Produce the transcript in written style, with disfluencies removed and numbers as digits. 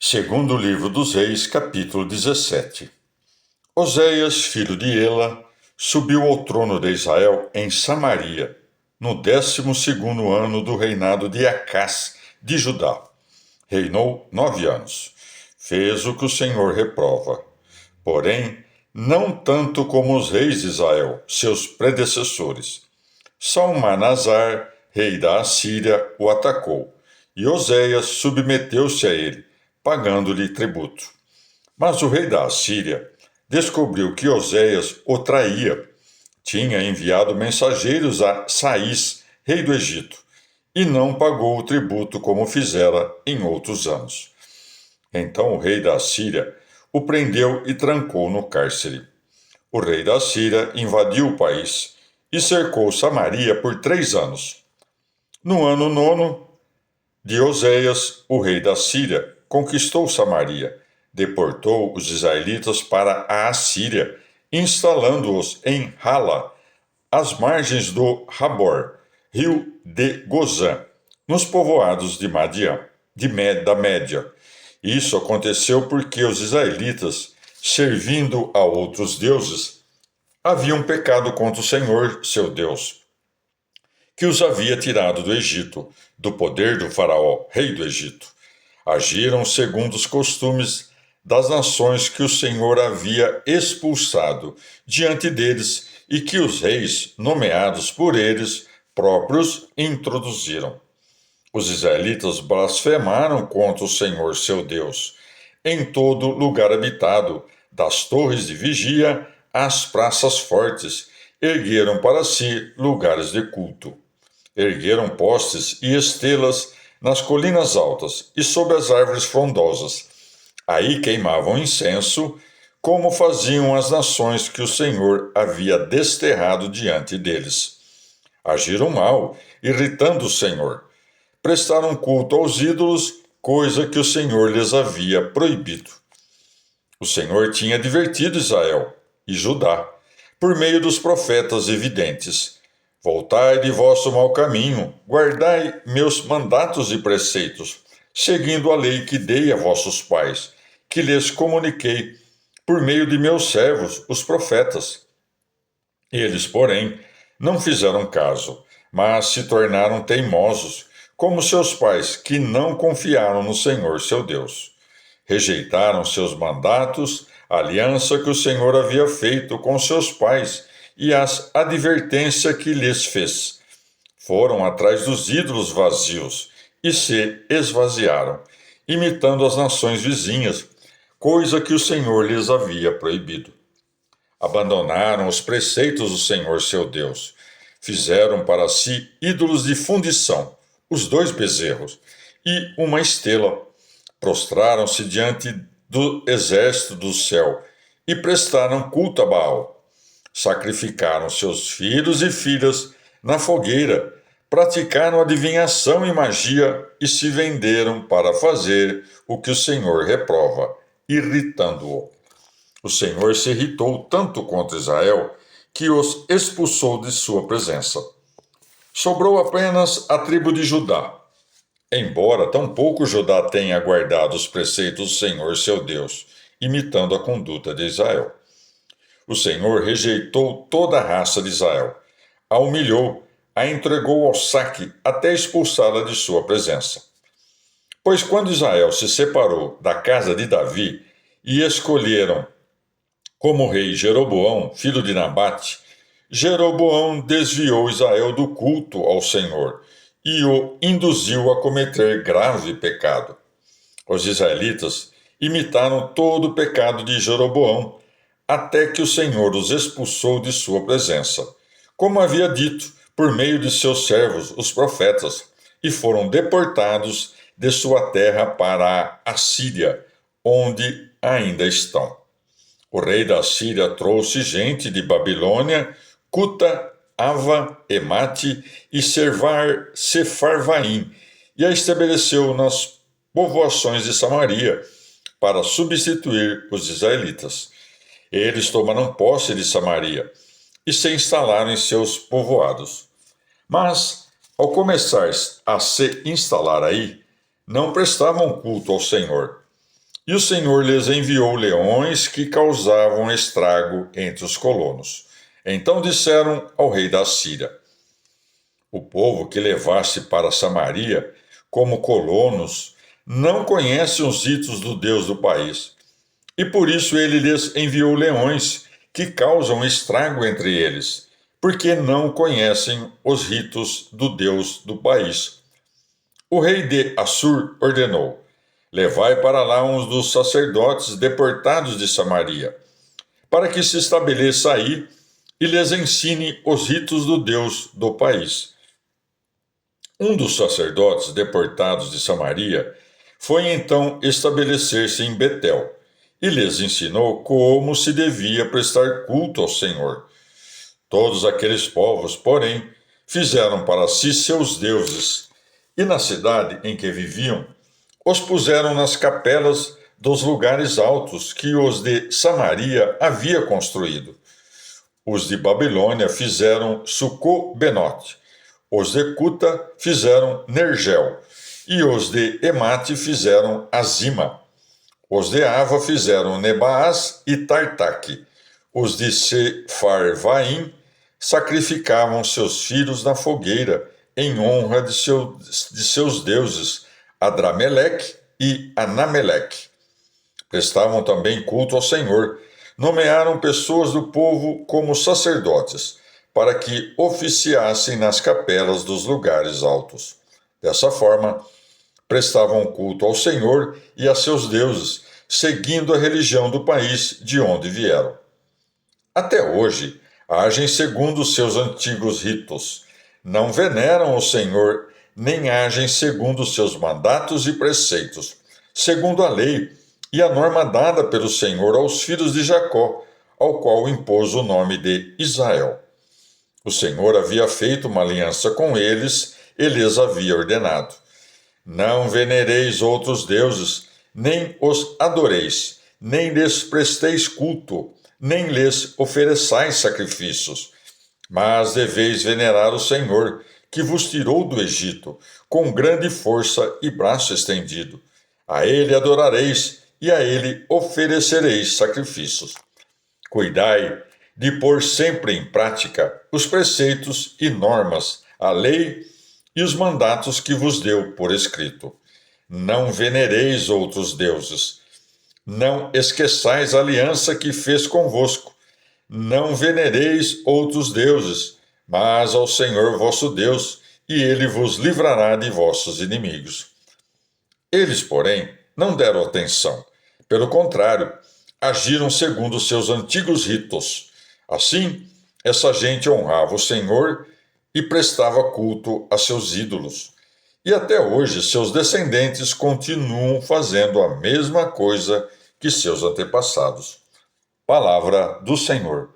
Segundo livro dos Reis, capítulo 17. Oséias, filho de Ela, subiu ao trono de Israel em Samaria, no 12º ano do reinado de Acás, de Judá. Reinou 9 anos. Fez o que o Senhor reprova. Porém, não tanto como os reis de Israel, seus predecessores. Salmanasar, rei da Assíria, o atacou, e Oséias submeteu-se a ele, pagando-lhe tributo. Mas o rei da Assíria descobriu que Oséias o traía. Tinha enviado mensageiros a Saís, rei do Egito, e não pagou o tributo como fizera em outros anos. Então o rei da Assíria o prendeu e trancou no cárcere. O rei da Assíria invadiu o país e cercou Samaria por 3 anos. No ano 9º de Oséias, o rei da Síria conquistou Samaria, deportou os israelitas para a Assíria, instalando-os em Hala, às margens do Habor, rio de Gozã, nos povoados de Madiã, da Média. Isso aconteceu porque os israelitas, servindo a outros deuses, haviam pecado contra o Senhor, seu Deus, que os havia tirado do Egito, do poder do faraó, rei do Egito. Agiram segundo os costumes das nações que o Senhor havia expulsado diante deles e que os reis, nomeados por eles próprios, introduziram. Os israelitas blasfemaram contra o Senhor, seu Deus, em todo lugar habitado, das torres de vigia às praças fortes, ergueram para si lugares de culto. Ergueram postes e estelas nas colinas altas e sob as árvores frondosas. Aí queimavam incenso, como faziam as nações que o Senhor havia desterrado diante deles. Agiram mal, irritando o Senhor. Prestaram culto aos ídolos, coisa que o Senhor lhes havia proibido. O Senhor tinha advertido Israel e Judá, por meio dos profetas evidentes: voltai de vosso mau caminho, guardai meus mandatos e preceitos, seguindo a lei que dei a vossos pais, que lhes comuniquei por meio de meus servos, os profetas. Eles, porém, não fizeram caso, mas se tornaram teimosos, como seus pais, que não confiaram no Senhor, seu Deus. Rejeitaram seus mandatos, a aliança que o Senhor havia feito com seus pais, e as advertências que lhes fez. Foram atrás dos ídolos vazios e se esvaziaram, imitando as nações vizinhas, coisa que o Senhor lhes havia proibido. Abandonaram os preceitos do Senhor seu Deus. Fizeram para si ídolos de fundição, os 2 bezerros, e uma estrela. Prostraram-se diante do exército do céu e prestaram culto a Baal. Sacrificaram seus filhos e filhas na fogueira, praticaram adivinhação e magia e se venderam para fazer o que o Senhor reprova, irritando-o. O Senhor se irritou tanto contra Israel que os expulsou de sua presença. Sobrou apenas a tribo de Judá. Embora tampouco Judá tenha guardado os preceitos do Senhor seu Deus, imitando a conduta de Israel. O Senhor rejeitou toda a raça de Israel, a humilhou, a entregou ao saque até expulsá-la de sua presença. Pois quando Israel se separou da casa de Davi e escolheram como rei Jeroboão, filho de Nabate, Jeroboão desviou Israel do culto ao Senhor e o induziu a cometer grave pecado. Os israelitas imitaram todo o pecado de Jeroboão, até que o Senhor os expulsou de sua presença, como havia dito por meio de seus servos, os profetas, e foram deportados de sua terra para a Assíria, onde ainda estão. O rei da Síria trouxe gente de Babilônia, Cuta, Ava, Emate e Sefarvaim, e a estabeleceu nas povoações de Samaria, para substituir os israelitas. Eles tomaram posse de Samaria e se instalaram em seus povoados. Mas, ao começar a se instalar aí, não prestavam culto ao Senhor. e o Senhor lhes enviou leões que causavam estrago entre os colonos. Então disseram ao rei da Síria: o povo que levaste para Samaria como colonos não conhece os ritos do Deus do país, e por isso ele lhes enviou leões que causam estrago entre eles, porque não conhecem os ritos do Deus do país. O rei de Assur ordenou: levai para lá uns dos sacerdotes deportados de Samaria, para que se estabeleça aí e lhes ensine os ritos do Deus do país. Um dos sacerdotes deportados de Samaria foi então estabelecer-se em Betel e lhes ensinou como se devia prestar culto ao Senhor. Todos aqueles povos, porém, fizeram para si seus deuses, e na cidade em que viviam, os puseram nas capelas dos lugares altos que os de Samaria havia construído. Os de Babilônia fizeram Sucó-Benote, os de Cuta fizeram Nergel, e os de Emate fizeram Azima. Os de Ava fizeram Nebaás e Tartaque. Os de Sefarvaim sacrificavam seus filhos na fogueira, em honra de seus deuses, Adrameleque e Anameleque. Prestavam também culto ao Senhor. Nomearam pessoas do povo como sacerdotes, para que oficiassem nas capelas dos lugares altos. Dessa forma, prestavam culto ao Senhor e a seus deuses, seguindo a religião do país de onde vieram. Até hoje, agem segundo os seus antigos ritos. Não veneram o Senhor, nem agem segundo os seus mandatos e preceitos, segundo a lei e a norma dada pelo Senhor aos filhos de Jacó, ao qual impôs o nome de Israel. O Senhor havia feito uma aliança com eles e lhes havia ordenado: não venereis outros deuses, nem os adoreis, nem lhes presteis culto, nem lhes ofereçais sacrifícios, mas deveis venerar o Senhor, que vos tirou do Egito, com grande força e braço estendido. A ele adorareis e a ele oferecereis sacrifícios. Cuidai de pôr sempre em prática os preceitos e normas, a lei e os mandatos que vos deu por escrito. Não venereis outros deuses. Não esqueçais a aliança que fez convosco. Não venereis outros deuses, mas ao Senhor vosso Deus, e ele vos livrará de vossos inimigos. Eles, porém, não deram atenção. Pelo contrário, agiram segundo os seus antigos ritos. Assim, essa gente honrava o Senhor e prestava culto a seus ídolos. E até hoje, seus descendentes continuam fazendo a mesma coisa que seus antepassados. Palavra do Senhor.